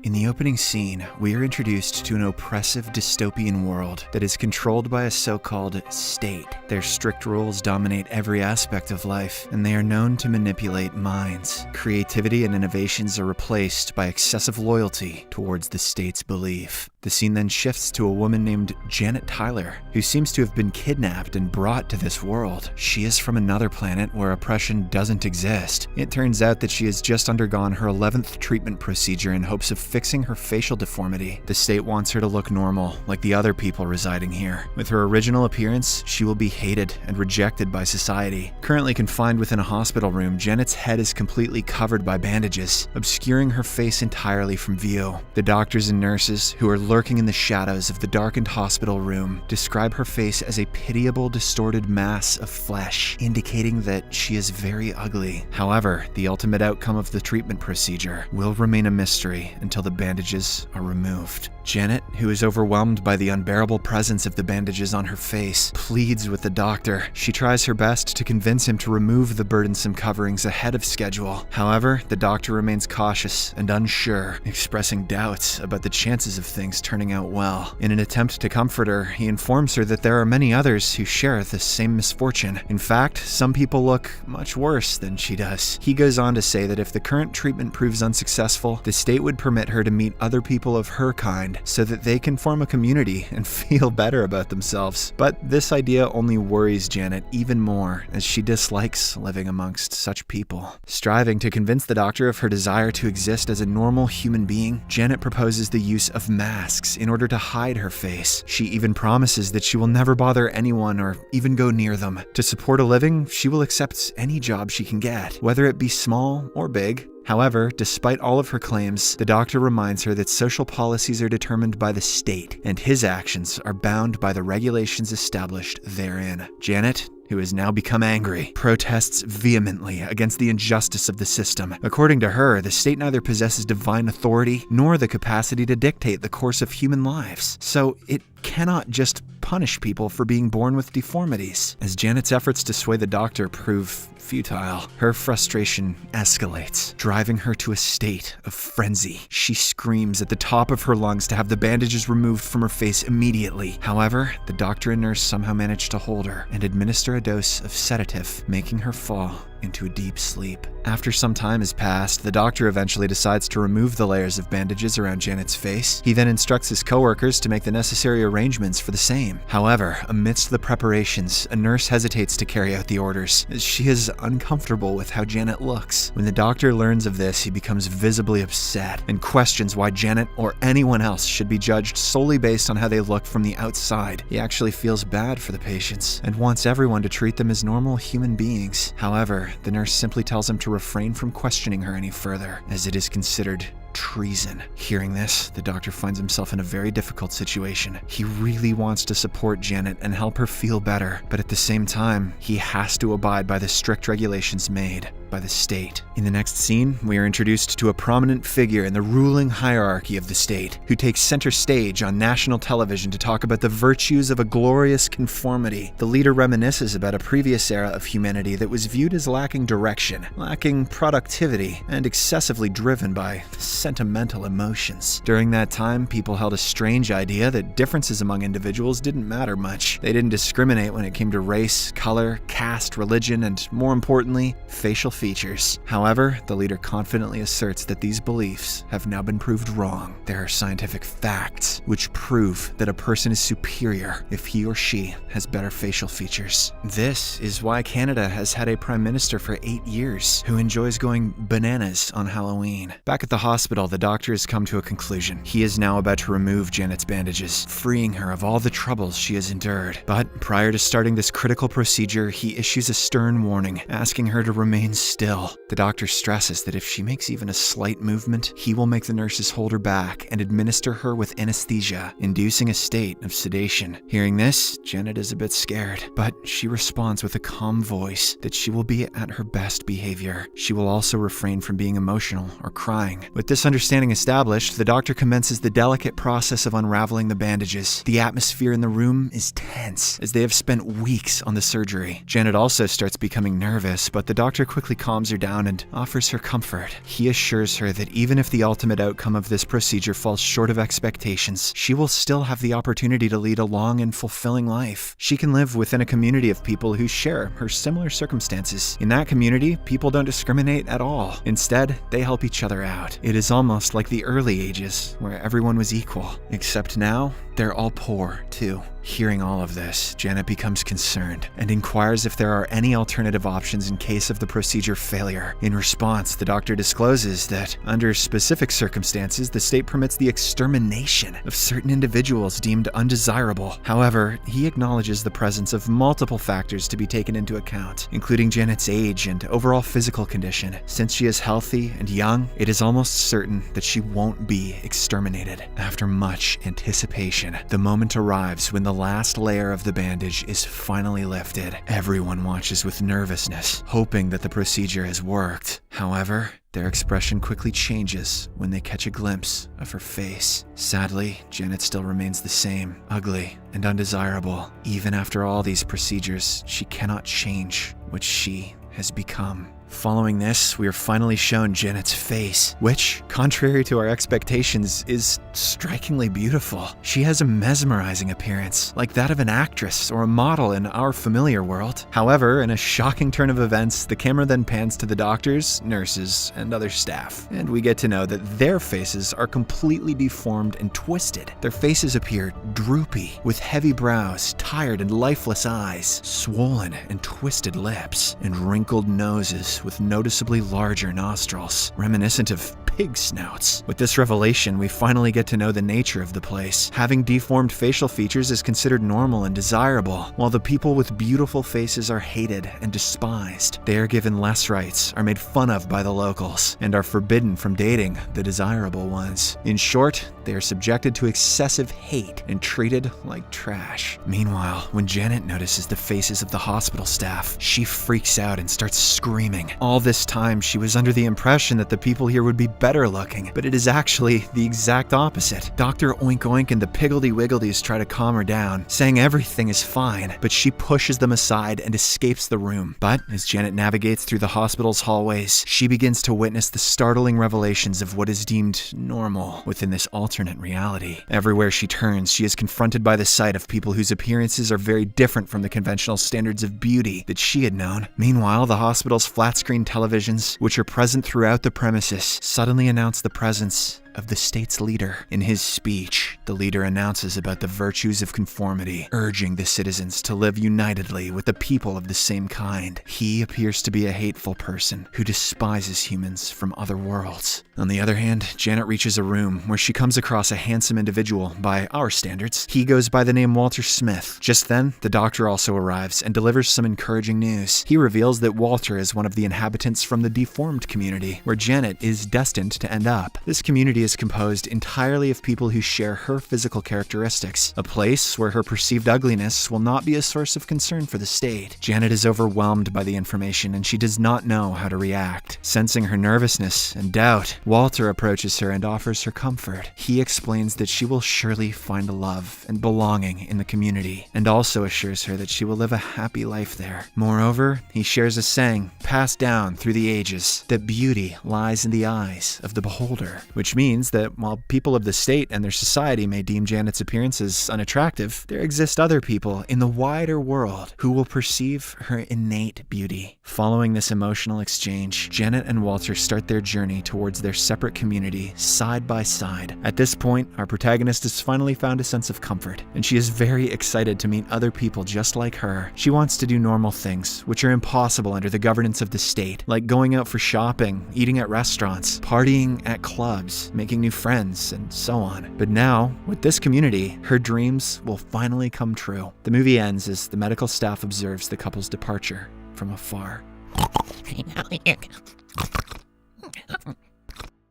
In the opening scene, we are introduced to an oppressive dystopian world that is controlled by a so-called state. Their strict rules dominate every aspect of life, and they are known to manipulate minds. Creativity and innovations are replaced by excessive loyalty towards the state's belief. The scene then shifts to a woman named Janet Tyler, who seems to have been kidnapped and brought to this world. She is from another planet where oppression doesn't exist. It turns out that she has just undergone her 11th treatment procedure in hopes of fixing her facial deformity. The state wants her to look normal, like the other people residing here. With her original appearance, she will be hated and rejected by society. Currently confined within a hospital room, Janet's head is completely covered by bandages, obscuring her face entirely from view. The doctors and nurses, who are lurking in the shadows of the darkened hospital room, describe her face as a pitiable, distorted mass of flesh, indicating that she is very ugly. However, the ultimate outcome of the treatment procedure will remain a mystery until the bandages are removed. Janet, who is overwhelmed by the unbearable presence of the bandages on her face, pleads with the doctor. She tries her best to convince him to remove the burdensome coverings ahead of schedule. However, the doctor remains cautious and unsure, expressing doubts about the chances of things turning out well. In an attempt to comfort her, he informs her that there are many others who share the same misfortune. In fact, some people look much worse than she does. He goes on to say that if the current treatment proves unsuccessful, the state would permit her to meet other people of her kind so that they can form a community and feel better about themselves. But this idea only worries Janet even more, as she dislikes living amongst such people. Striving to convince the doctor of her desire to exist as a normal human being, Janet proposes the use of masks in order to hide her face. She even promises that she will never bother anyone or even go near them. To support a living, she will accept any job she can get, whether it be small or big. However, despite all of her claims, the doctor reminds her that social policies are determined by the state, and his actions are bound by the regulations established therein. Janet, who has now become angry, protests vehemently against the injustice of the system. According to her, the state neither possesses divine authority nor the capacity to dictate the course of human lives, so it cannot just punish people for being born with deformities. As Janet's efforts to sway the doctor prove futile, her frustration escalates, driving her to a state of frenzy. She screams at the top of her lungs to have the bandages removed from her face immediately. However, the doctor and nurse somehow manage to hold her and administer a dose of sedative, making her fall into a deep sleep. After some time has passed, the doctor eventually decides to remove the layers of bandages around Janet's face. He then instructs his coworkers to make the necessary arrangements for the same. However, amidst the preparations, a nurse hesitates to carry out the orders, as she is uncomfortable with how Janet looks. When the doctor learns of this, he becomes visibly upset and questions why Janet or anyone else should be judged solely based on how they look from the outside. He actually feels bad for the patients and wants everyone to treat them as normal human beings. However, the nurse simply tells him to refrain from questioning her any further, as it is considered treason. Hearing this, the doctor finds himself in a very difficult situation. He really wants to support Janet and help her feel better, but at the same time, he has to abide by the strict regulations made by the state. In the next scene, we are introduced to a prominent figure in the ruling hierarchy of the state, who takes center stage on national television to talk about the virtues of a glorious conformity. The leader reminisces about a previous era of humanity that was viewed as lacking direction, lacking productivity, and excessively driven by sentimental emotions. During that time, people held a strange idea that differences among individuals didn't matter much. They didn't discriminate when it came to race, color, caste, religion, and more importantly, facial features. However, the leader confidently asserts that these beliefs have now been proved wrong. There are scientific facts which prove that a person is superior if he or she has better facial features. This is why Canada has had a prime minister for 8 years who enjoys going bananas on Halloween. Back at the hospital, the doctor has come to a conclusion. He is now about to remove Janet's bandages, freeing her of all the troubles she has endured. But prior to starting this critical procedure, he issues a stern warning, asking her to remain still. The doctor stresses that if she makes even a slight movement, he will make the nurses hold her back and administer her with anesthesia, inducing a state of sedation. Hearing this, Janet is a bit scared, but she responds with a calm voice that she will be at her best behavior. She will also refrain from being emotional or crying. With this understanding established, the doctor commences the delicate process of unraveling the bandages. The atmosphere in the room is tense, as they have spent weeks on the surgery. Janet also starts becoming nervous, but the doctor quickly calms her down and offers her comfort. He assures her that even if the ultimate outcome of this procedure falls short of expectations, she will still have the opportunity to lead a long and fulfilling life. She can live within a community of people who share her similar circumstances. In that community, people don't discriminate at all. Instead, they help each other out. It is almost like the early ages, where everyone was equal. Except now, they're all poor, too. Hearing all of this, Janet becomes concerned and inquires if there are any alternative options in case of the procedure failure. In response, the doctor discloses that, under specific circumstances, the state permits the extermination of certain individuals deemed undesirable. However, he acknowledges the presence of multiple factors to be taken into account, including Janet's age and overall physical condition. Since she is healthy and young, it is almost certain that she won't be exterminated. After much anticipation, the moment arrives when the last layer of the bandage is finally lifted. Everyone watches with nervousness, hoping that the procedure has worked. However, their expression quickly changes when they catch a glimpse of her face. Sadly, Janet still remains the same, ugly and undesirable. Even after all these procedures, she cannot change what she has become. Following this, we are finally shown Janet's face, which, contrary to our expectations, is strikingly beautiful. She has a mesmerizing appearance, like that of an actress or a model in our familiar world. However, in a shocking turn of events, the camera then pans to the doctors, nurses, and other staff, and we get to know that their faces are completely deformed and twisted. Their faces appear droopy, with heavy brows, tired and lifeless eyes, swollen and twisted lips, and wrinkled noses with noticeably larger nostrils, reminiscent of pig snouts. With this revelation, we finally get to know the nature of the place. Having deformed facial features is considered normal and desirable, while the people with beautiful faces are hated and despised. They are given less rights, are made fun of by the locals, and are forbidden from dating the desirable ones. In short, they are subjected to excessive hate and treated like trash. Meanwhile, when Janet notices the faces of the hospital staff, she freaks out and starts screaming. All this time, she was under the impression that the people here would be better looking, but it is actually the exact opposite. Dr. Oink Oink and the Piggledy-Wiggledies try to calm her down, saying everything is fine, but she pushes them aside and escapes the room. But as Janet navigates through the hospital's hallways, she begins to witness the startling revelations of what is deemed normal within this alternate reality. Everywhere she turns, she is confronted by the sight of people whose appearances are very different from the conventional standards of beauty that she had known. Meanwhile, the hospital's flat-screen televisions, which are present throughout the premises, suddenly announce the presence of the state's leader. In his speech, the leader announces about the virtues of conformity, urging the citizens to live unitedly with the people of the same kind. He appears to be a hateful person who despises humans from other worlds. On the other hand, Janet reaches a room where she comes across a handsome individual by our standards. He goes by the name Walter Smith. Just then, the doctor also arrives and delivers some encouraging news. He reveals that Walter is one of the inhabitants from the deformed community, where Janet is destined to end up. This community is composed entirely of people who share her physical characteristics, a place where her perceived ugliness will not be a source of concern for the state. Janet is overwhelmed by the information and she does not know how to react. Sensing her nervousness and doubt, Walter approaches her and offers her comfort. He explains that she will surely find love and belonging in the community, and also assures her that she will live a happy life there. Moreover, he shares a saying passed down through the ages, that beauty lies in the eyes of the beholder, which means that while people of the state and their society may deem Janet's appearance as unattractive, there exist other people in the wider world who will perceive her innate beauty. Following this emotional exchange, Janet and Walter start their journey towards their separate community side by side. At this point, our protagonist has finally found a sense of comfort, and she is very excited to meet other people just like her. She wants to do normal things, which are impossible under the governance of the state, like going out for shopping, eating at restaurants, partying at clubs, making new friends, and so on. But now, with this community, her dreams will finally come true. The movie ends as the medical staff observes the couple's departure from afar.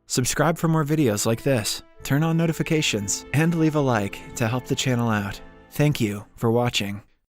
Subscribe for more videos like this, turn on notifications, and leave a like to help the channel out. Thank you for watching.